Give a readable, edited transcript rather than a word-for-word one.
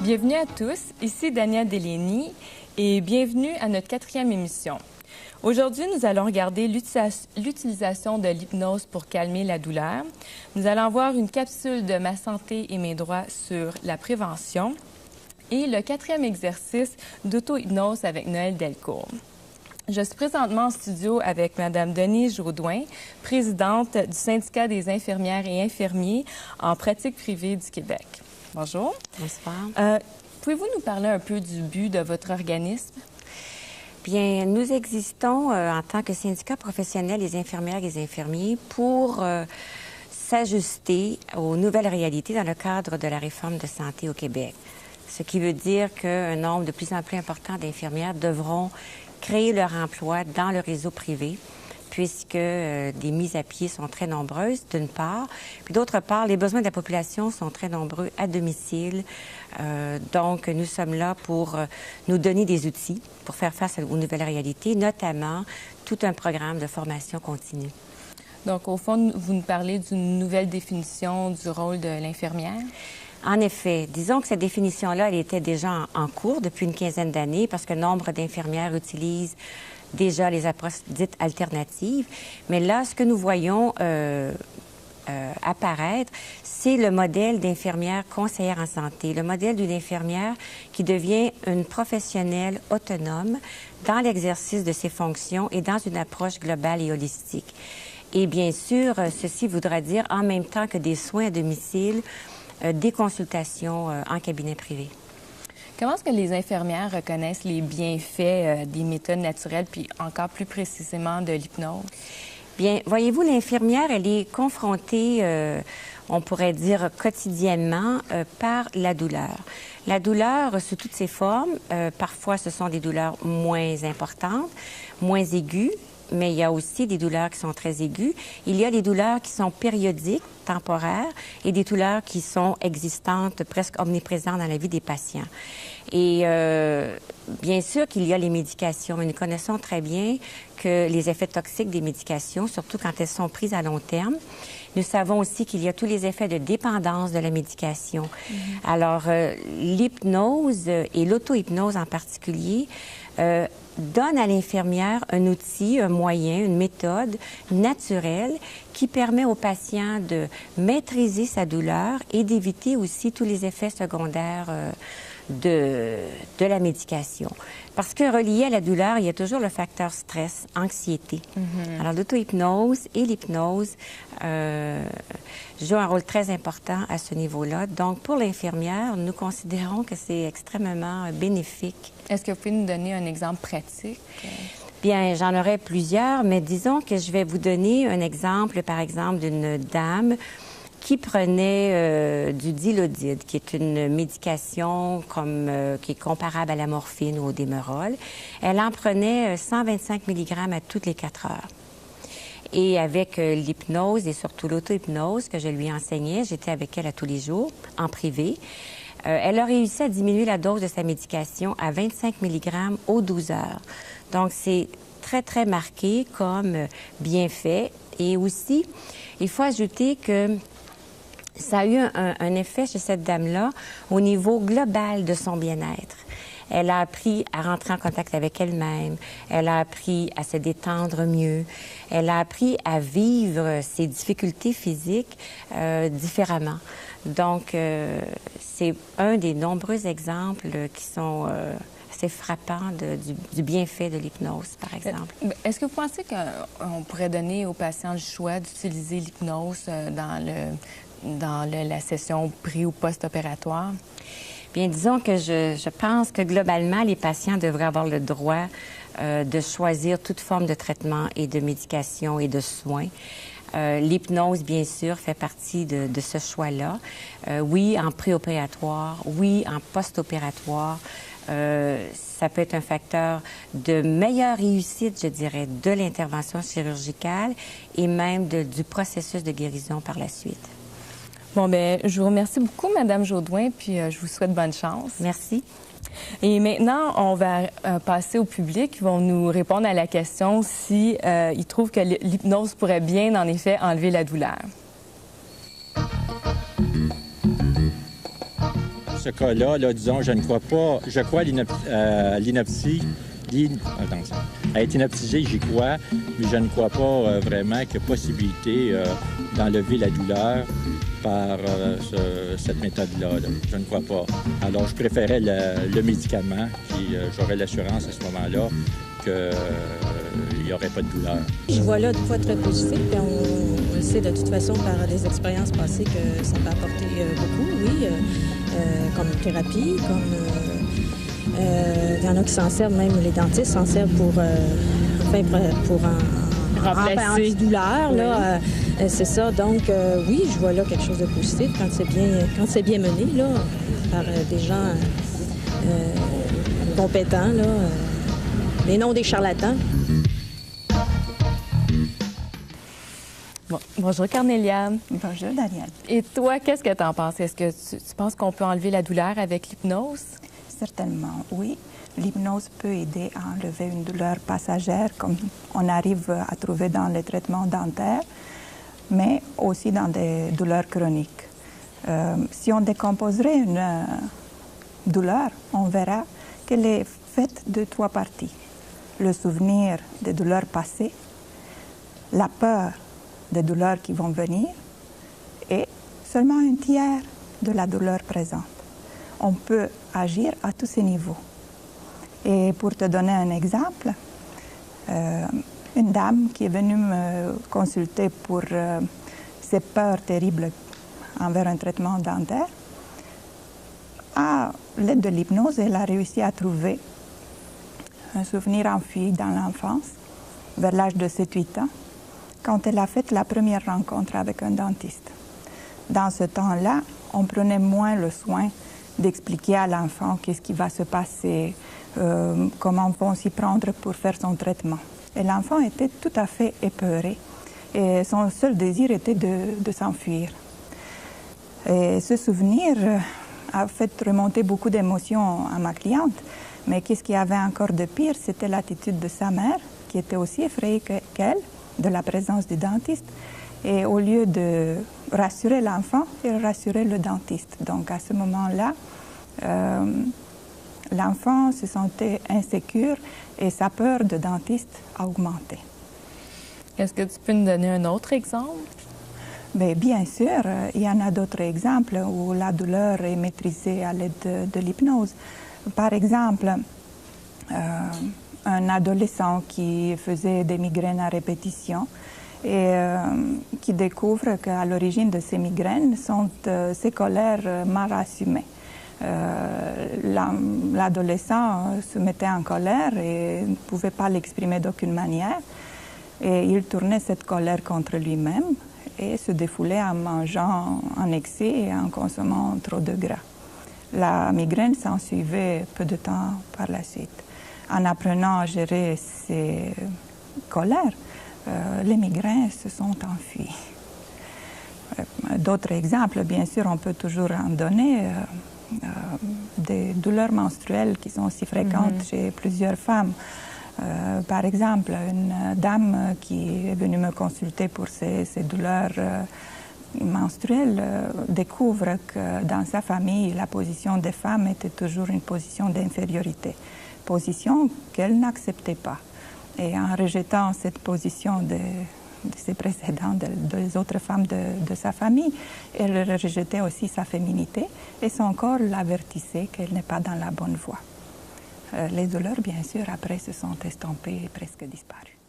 Bienvenue à tous, ici Danielle Delény et bienvenue à notre 4e émission. Aujourd'hui, nous allons regarder l'utilisation de l'hypnose pour calmer la douleur. Nous allons voir une capsule de Ma santé et mes droits sur la prévention et le 4e exercice d'auto-hypnose avec Noël Delcourt. Je suis présentement en studio avec Mme Denise Jaudoin, présidente du Syndicat des infirmières et infirmiers en pratique privée du Québec. Bonjour. Bonsoir. Pouvez-vous nous parler un peu du but de votre organisme? Bien, nous existons en tant que syndicat professionnel des infirmières et des infirmiers pour s'ajuster aux nouvelles réalités dans le cadre de la réforme de santé au Québec. Ce qui veut dire qu'un nombre de plus en plus important d'infirmières devront créer leur emploi dans le réseau privé, puisque des mises à pied sont très nombreuses, d'une part. Puis d'autre part, les besoins de la population sont très nombreux à domicile. Donc, nous sommes là pour nous donner des outils pour faire face aux nouvelles réalités, notamment tout un programme de formation continue. Donc, au fond, vous nous parlez d'une nouvelle définition du rôle de l'infirmière? En effet, disons que cette définition-là, elle était déjà en cours depuis une quinzaine d'années parce que nombre d'infirmières utilisent déjà les approches dites alternatives. Mais là, ce que nous voyons apparaître, c'est le modèle d'infirmière conseillère en santé, le modèle d'une infirmière qui devient une professionnelle autonome dans l'exercice de ses fonctions et dans une approche globale et holistique. Et bien sûr, ceci voudra dire en même temps que des soins à domicile, des consultations en cabinet privé. Comment est-ce que les infirmières reconnaissent les bienfaits des méthodes naturelles, puis encore plus précisément de l'hypnose? Bien, voyez-vous, l'infirmière, elle est confrontée, on pourrait dire quotidiennement, par la douleur. La douleur sous toutes ses formes, parfois ce sont des douleurs moins importantes, moins aiguës, mais il y a aussi des douleurs qui sont très aiguës. Il y a des douleurs qui sont périodiques, temporaires, et des douleurs qui sont existantes, presque omniprésentes dans la vie des patients. Et bien sûr qu'il y a les médications, mais nous connaissons très bien que les effets toxiques des médications, surtout quand elles sont prises à long terme. Nous savons aussi qu'il y a tous les effets de dépendance de la médication. Alors, l'hypnose et l'auto-hypnose en particulier donne à l'infirmière un outil, un moyen, une méthode naturelle qui permet au patient de maîtriser sa douleur et d'éviter aussi tous les effets secondaires de la médication. Parce que relié à la douleur, il y a toujours le facteur stress, anxiété. Alors, l'auto-hypnose et l'hypnose jouent un rôle très important à ce niveau-là. Donc, pour l'infirmière, nous considérons que c'est extrêmement bénéfique. Est-ce que vous pouvez nous donner un exemple pratique? Bien, j'en aurais plusieurs, mais disons que je vais vous donner un exemple, par exemple, d'une dame qui prenait du Dilaudid, qui est une médication qui est comparable à la morphine ou au Demerol. Elle en prenait 125 mg à toutes les 4 heures. Et avec l'hypnose et surtout l'auto-hypnose que je lui enseignais, j'étais avec elle à tous les jours, en privé. Elle a réussi à diminuer la dose de sa médication à 25 mg aux 12 heures. Donc, c'est très, très marqué comme bienfait. Et aussi, il faut ajouter que ça a eu un effet chez cette dame-là au niveau global de son bien-être. Elle a appris à rentrer en contact avec elle-même. Elle a appris à se détendre mieux. Elle a appris à vivre ses difficultés physiques différemment. Donc, c'est un des nombreux exemples qui sont assez frappants du bienfait de l'hypnose, par exemple. Est-ce que vous pensez qu'on pourrait donner aux patients le choix d'utiliser l'hypnose dans la session pré- ou post-opératoire? Bien, disons que je pense que globalement, les patients devraient avoir le droit de choisir toute forme de traitement et de médication et de soins. L'hypnose, bien sûr, fait partie de ce choix-là. Oui, en préopératoire, oui, en post-opératoire. Ça peut être un facteur de meilleure réussite, je dirais, de l'intervention chirurgicale et même du processus de guérison par la suite. Bon, bien, je vous remercie beaucoup, Madame Jaudoin, puis je vous souhaite bonne chance. Merci. Et maintenant, on va passer au public. Ils vont nous répondre à la question si ils trouvent que l'hypnose pourrait bien, en effet, enlever la douleur. Ce cas-là, disons, je ne crois pas. Je crois à l'inopsie. À être inoptisé, j'y crois, mais je ne crois pas vraiment qu'il y a possibilité d'enlever la douleur par cette méthode-là. Je ne crois pas. Alors, je préférais le médicament, puis j'aurais l'assurance à ce moment-là qu'il n'y aurait pas de douleur. Je vois là de quoi très positif, puis on le sait de toute façon par les expériences passées que ça peut apporter beaucoup, oui, comme thérapie, comme... il y en a qui s'en servent, même les dentistes s'en servent pour remplacer antidouleur, là. C'est ça. Donc, oui, je vois là quelque chose de positif quand c'est bien mené, là, par des gens compétents, là, mais non des charlatans. Bon, bonjour, Cornélia. Bonjour, Danielle. Et toi, qu'est-ce que tu en penses? Est-ce que tu penses qu'on peut enlever la douleur avec l'hypnose? Certainement, oui. L'hypnose peut aider à enlever une douleur passagère, comme on arrive à trouver dans les traitements dentaires, mais aussi dans des douleurs chroniques. Si on décomposerait une douleur, on verra qu'elle est faite de 3 parties. Le souvenir des douleurs passées, la peur des douleurs qui vont venir et seulement un tiers de la douleur présente. On peut agir à tous ces niveaux. Et pour te donner un exemple, une dame qui est venue me consulter pour ses peurs terribles envers un traitement dentaire, à l'aide de l'hypnose, elle a réussi à trouver un souvenir enfui dans l'enfance, vers l'âge de 7-8 ans, quand elle a fait la première rencontre avec un dentiste. Dans ce temps-là, on prenait moins le soin d'expliquer à l'enfant qu'est-ce qui va se passer, comment vont s'y prendre pour faire son traitement. Et l'enfant était tout à fait épeuré et son seul désir était de s'enfuir. Et ce souvenir a fait remonter beaucoup d'émotions à ma cliente, mais qu'est-ce qu'il y avait encore de pire, c'était l'attitude de sa mère, qui était aussi effrayée qu'elle de la présence du dentiste. Et au lieu de rassurer l'enfant, elle rassurait le dentiste. Donc à ce moment-là, l'enfant se sentait insécure et sa peur de dentiste a augmenté. Est-ce que tu peux nous donner un autre exemple? Bien sûr, il y en a d'autres exemples où la douleur est maîtrisée à l'aide de l'hypnose. Par exemple, un adolescent qui faisait des migraines à répétition et qui découvre qu'à l'origine de ces migraines sont ses colères mal assumées. L'adolescent se mettait en colère et ne pouvait pas l'exprimer d'aucune manière. Et il tournait cette colère contre lui-même et se défoulait en mangeant en excès et en consommant trop de gras. La migraine s'en suivait peu de temps par la suite. En apprenant à gérer ses colères, les migraines se sont enfuies. D'autres exemples, bien sûr, on peut toujours en donner. Des douleurs menstruelles qui sont aussi fréquentes chez plusieurs femmes. Par exemple, une dame qui est venue me consulter pour ses douleurs menstruelles découvre que dans sa famille, la position des femmes était toujours une position d'infériorité, position qu'elle n'acceptait pas. Et en rejetant cette position de ses précédents, des autres femmes de sa famille, elle rejetait aussi sa féminité et son corps l'avertissait qu'elle n'est pas dans la bonne voie. Les douleurs, bien sûr, après se sont estompées et presque disparues.